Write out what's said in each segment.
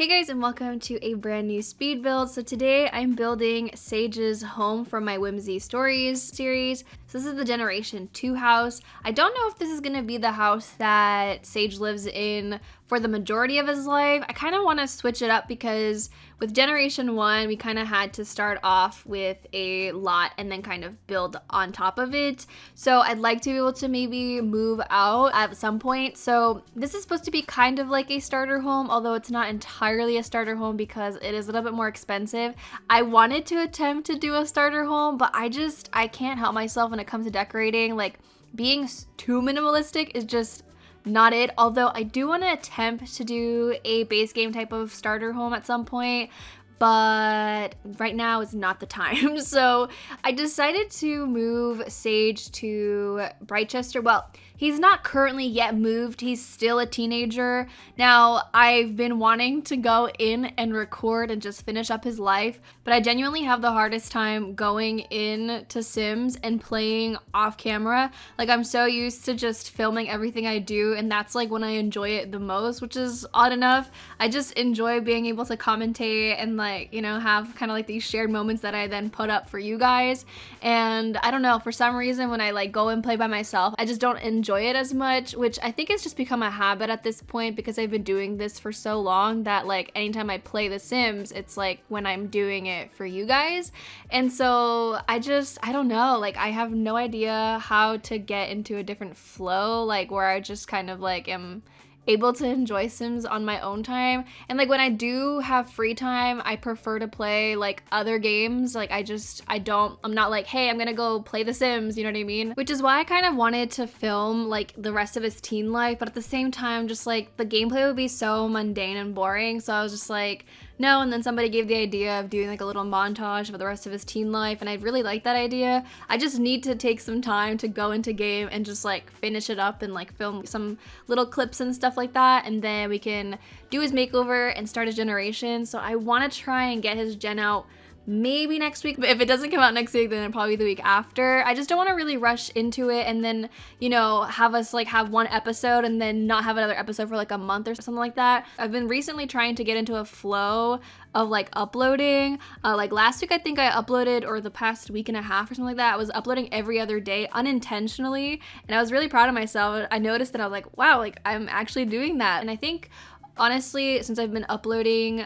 Hey guys, and welcome to a brand new speed build. So today I'm building Sage's home from my Whimsy Stories series. So this is the Generation 2 house. I don't know if this is gonna be the house that Sage lives in for the majority of his life. I kind of want to switch it up because with Generation 1, we kind of had to start off with a lot and then kind of build on top of it. So I'd like to be able to maybe move out at some point. So this is supposed to be kind of like a starter home, although it's not entirely a starter home because it is a little bit more expensive. I wanted to attempt to do a starter home, but I can't help myself when it comes to decorating. Like, being too minimalistic is just not it, although I do want to attempt to do a base game type of starter home at some point, but right now is not the time. So I decided to move Sage to Brightchester. Well, he's not currently yet moved. He's still a teenager. Now, I've been wanting to go in and record and just finish up his life, but I genuinely have the hardest time going in to Sims and playing off camera. Like, I'm so used to just filming everything I do, and that's like when I enjoy it the most, which is odd enough. I just enjoy being able to commentate and like, you know, have kind of like these shared moments that I then put up for you guys. And I don't know, for some reason when I like go and play by myself, I just don't enjoy it as much, which I think has just become a habit at this point because I've been doing this for so long that like anytime I play The Sims, it's like when I'm doing it for you guys. And so I don't know, like I have no idea how to get into a different flow, like where I just kind of like am able to enjoy Sims on my own time. And like when I do have free time, I prefer to play like other games. Like I'm not like, hey, I'm gonna go play The Sims, you know what I mean? Which is why I kind of wanted to film like the rest of his teen life, but at the same time, just like the gameplay would be so mundane and boring. So I was just like, no. And then somebody gave the idea of doing like a little montage of the rest of his teen life, and I really like that idea. I just need to take some time to go into game and just like finish it up and like film some little clips and stuff like that, and then we can do his makeover and start his generation. So I want to try and get his gen out maybe next week, but if it doesn't come out next week, then it'll probably be the week after. I just don't want to really rush into it and then, you know, have us like have one episode and then not have another episode for like a month or something like that. I've been recently trying to get into a flow of like uploading. Like last week I think I uploaded, or the past week and a half or something like that, I was uploading every other day unintentionally, and I was really proud of myself. I noticed that I was like, wow, like I'm actually doing that. And I think honestly, since I've been uploading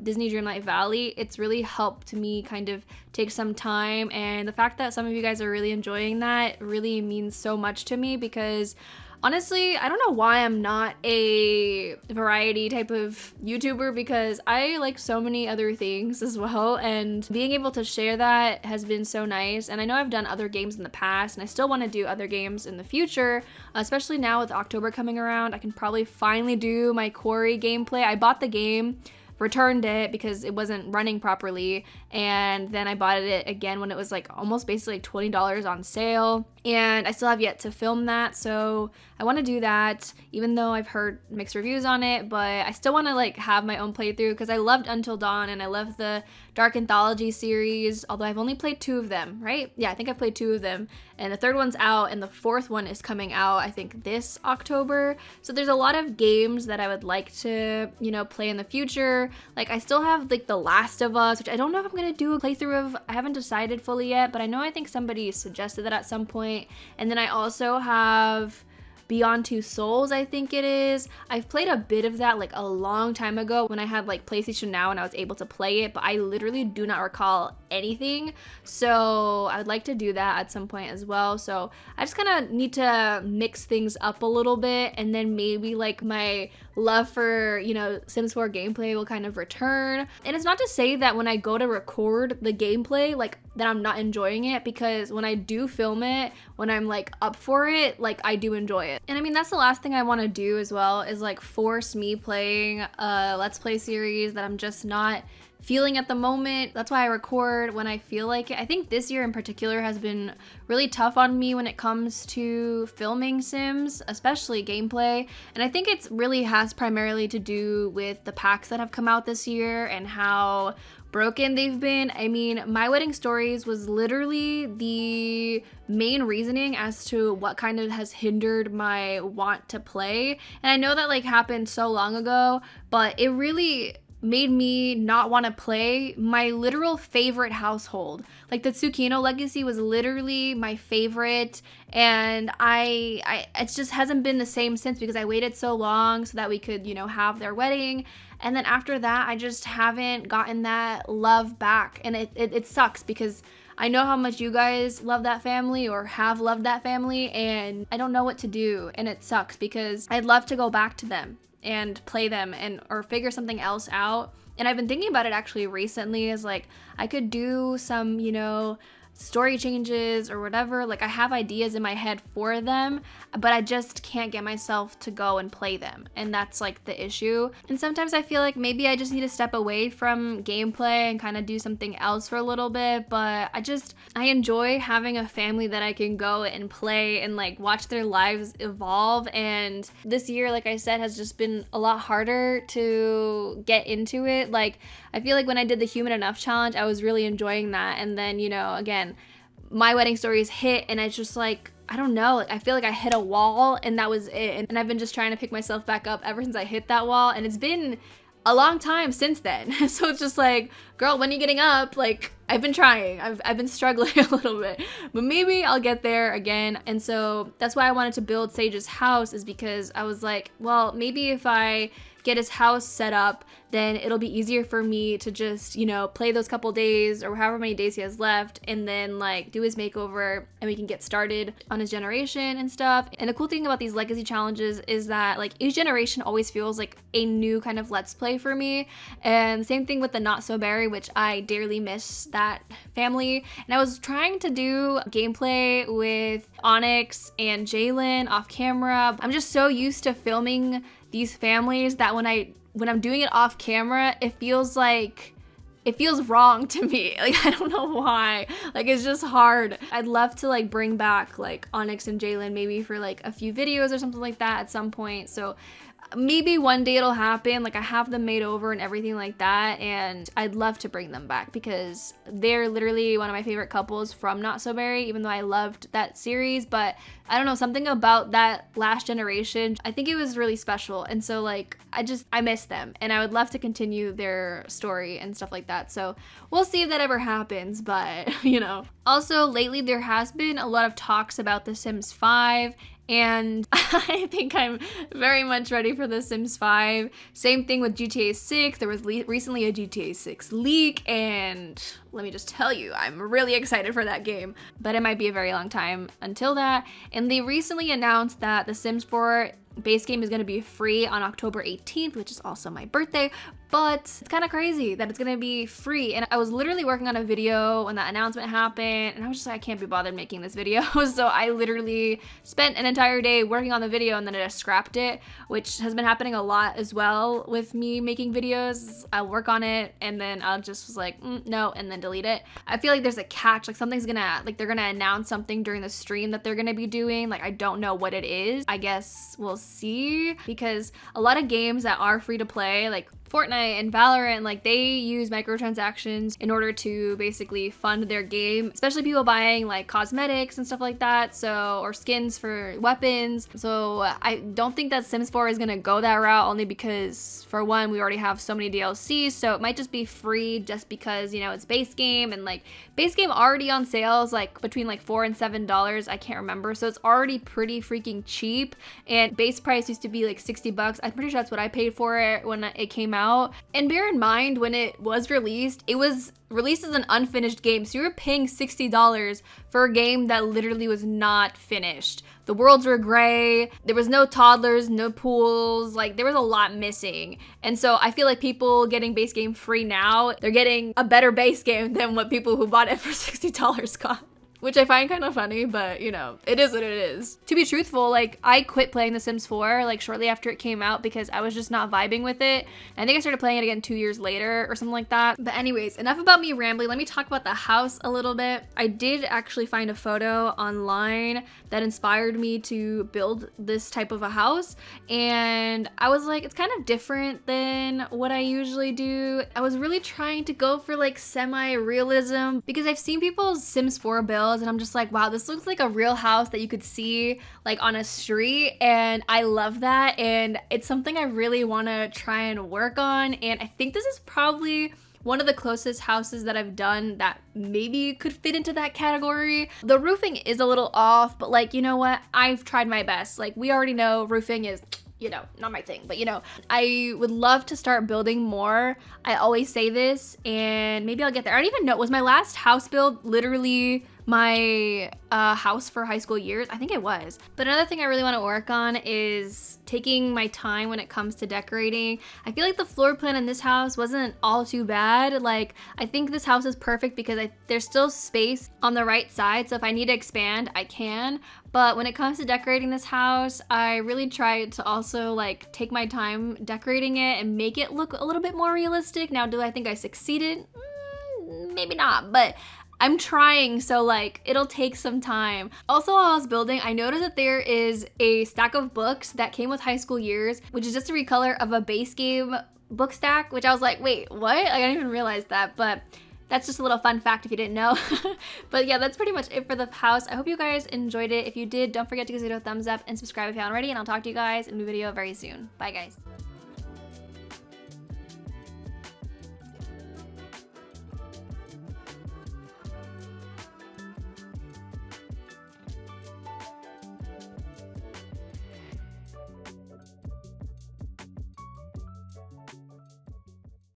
Disney Dreamlight Valley, it's really helped me kind of take some time, and the fact that some of you guys are really enjoying that really means so much to me because honestly, I don't know why I'm not a variety type of YouTuber, because I like so many other things as well, and being able to share that has been so nice. And I know I've done other games in the past, and I still want to do other games in the future, especially now with October coming around. I can probably finally do my Quarry gameplay. I bought the game, returned it because it wasn't running properly, and then I bought it again when it was like almost basically like $20 on sale, and I still have yet to film that. So I want to do that, even though I've heard mixed reviews on it, but I still want to like have my own playthrough because I loved Until Dawn and I loved the Dark Anthology series, although I've only played 2 of them, right? Yeah, I think I've played 2 of them, and the 3rd one's out and the 4th one is coming out I think this October. So there's a lot of games that I would like to, you know, play in the future. Like I still have like The Last of Us, which I don't know if I'm gonna do a playthrough of. I haven't decided fully yet, but I think somebody suggested that at some point. And then I also have Beyond Two Souls, I think it is. I've played a bit of that like a long time ago when I had like PlayStation Now and I was able to play it, but I literally do not recall anything. So I would like to do that at some point as well. So I just kind of need to mix things up a little bit, and then maybe like my love for, you know, Sims 4 gameplay will kind of return. And it's not to say that when I go to record the gameplay, like that I'm not enjoying it, because when I do film it, when I'm like up for it, like I do enjoy it. And I mean, that's the last thing I want to do as well, is like force me playing a Let's Play series that I'm just not feeling at the moment. That's why I record when I feel like it. I think this year in particular has been really tough on me when it comes to filming Sims, especially gameplay. And I think it really has primarily to do with the packs that have come out this year and how broken they've been. I mean, My Wedding Stories was literally the main reasoning as to what kind of has hindered my want to play. And I know that like happened so long ago, but it really made me not want to play my literal favorite household. Like the Tsukino Legacy was literally my favorite, and I it just hasn't been the same since, because I waited so long so that we could, you know, have their wedding. And then after that, I just haven't gotten that love back. And it sucks, because I know how much you guys love that family or have loved that family, and I don't know what to do. And it sucks, because I'd love to go back to them and play them and or figure something else out. And I've been thinking about it actually recently, is like I could do some, you know, story changes or whatever. Like I have ideas in my head for them, but I just can't get myself to go and play them, and that's like the issue. And sometimes I feel like maybe I just need to step away from gameplay and kind of do something else for a little bit. But I enjoy having a family that I can go and play and like watch their lives evolve. And this year, like I said, has just been a lot harder to get into it. Like I feel like when I did the Human Enough challenge, I was really enjoying that, and then, you know, again, My Wedding Stories hit, and it's just like, I don't know, like I feel like I hit a wall, and that was it. And I've been just trying to pick myself back up ever since I hit that wall, and it's been a long time since then. So it's just like, girl, when are you getting up? Like I've been trying, I've been struggling a little bit, but maybe I'll get there again. And so that's why I wanted to build Sage's house, is because I was like, well, maybe if I get his house set up, then it'll be easier for me to just, you know, play those couple days or however many days he has left, and then like do his makeover, and we can get started on his generation and stuff. And the cool thing about these legacy challenges is that like each generation always feels like a new kind of let's play for me. And same thing with the Not So Berry, which I dearly miss that family. And I was trying to do gameplay with Onyx and Jalen off camera. I'm just so used to filming these families that when I'm doing it off camera, it feels wrong to me. Like I don't know why. Like it's just hard. I'd love to like bring back like Onyx and Jalen maybe for like a few videos or something like that at some point. So maybe one day it'll happen. Like I have them made over and everything like that, and I'd love to bring them back because they're literally one of my favorite couples from Not So Berry, even though I loved that series. But I don't know, something about that last generation, I think it was really special. And so like I miss them, and I would love to continue their story and stuff like that. So we'll see if that ever happens, but you know. Also lately there has been a lot of talks about The Sims 5, and I think I'm very much ready for The Sims 5. Same thing with GTA 6. There was recently a GTA 6 leak, and let me just tell you, I'm really excited for that game. But it might be a very long time until that. And they recently announced that The Sims 4 base game is going to be free on October 18th, which is also my birthday. But it's kind of crazy that it's going to be free. And I was literally working on a video when that announcement happened, and I was just like, I can't be bothered making this video. So I literally spent an entire day working on the video, and then I just scrapped it, which has been happening a lot as well with me making videos. I'll work on it, and then I'll just was like, no, and then delete it. I feel like there's a catch, like they're gonna announce something during the stream that they're gonna be doing. Like I don't know what it is. I guess we'll see, because a lot of games that are free to play, like Fortnite and Valorant, like they use microtransactions in order to basically fund their game, especially people buying like cosmetics and stuff like that, so, or skins for weapons. So I don't think that Sims 4 is gonna go that route, only because for one, we already have so many DLCs, so it might just be free just because, you know, it's base game, and like base game already on sales like between like $4 and $7, I can't remember, so it's already pretty freaking cheap. And base price used to be like $60. I'm pretty sure that's what I paid for it when it came out. And bear in mind, when it was released as an unfinished game, so you were paying $60 for a game that literally was not finished. The worlds were gray, there was no toddlers, no pools, like there was a lot missing. And so I feel like people getting base game free now, they're getting a better base game than what people who bought it for $60 got. Which I find kind of funny, but you know, it is what it is. To be truthful, like I quit playing The Sims 4 like shortly after it came out because I was just not vibing with it. I think I started playing it again 2 years later or something like that. But anyways, enough about me rambling. Let me talk about the house a little bit. I did actually find a photo online that inspired me to build this type of a house. And I was like, it's kind of different than what I usually do. I was really trying to go for like semi-realism because I've seen people's Sims 4 build hills, and I'm just like, wow, this looks like a real house that you could see like on a street, and I love that, and it's something I really want to try and work on. And I think this is probably one of the closest houses that I've done that maybe could fit into that category. The roofing is a little off, but like, you know what? I've tried my best. Like, we already know roofing is, you know, not my thing, but you know, I would love to start building more. I always say this, and maybe I'll get there. I don't even know, was my last house build literally my house for high school years? I think it was. But another thing I really want to work on is taking my time when it comes to decorating. I feel like the floor plan in this house wasn't all too bad. Like, I think this house is perfect because there's still space on the right side, so if I need to expand, I can. But when it comes to decorating this house, I really tried to also like take my time decorating it and make it look a little bit more realistic. Now, do I think I succeeded? Maybe not, but I'm trying, so like it'll take some time. Also, while I was building, I noticed that there is a stack of books that came with high school years, which is just a recolor of a base game book stack, which I was like, wait, what? Like, I didn't even realize that, but that's just a little fun fact if you didn't know. But yeah, that's pretty much it for the house. I hope you guys enjoyed it. If you did, don't forget to give this video a thumbs up and subscribe if you haven't already, and I'll talk to you guys in a new video very soon. Bye guys.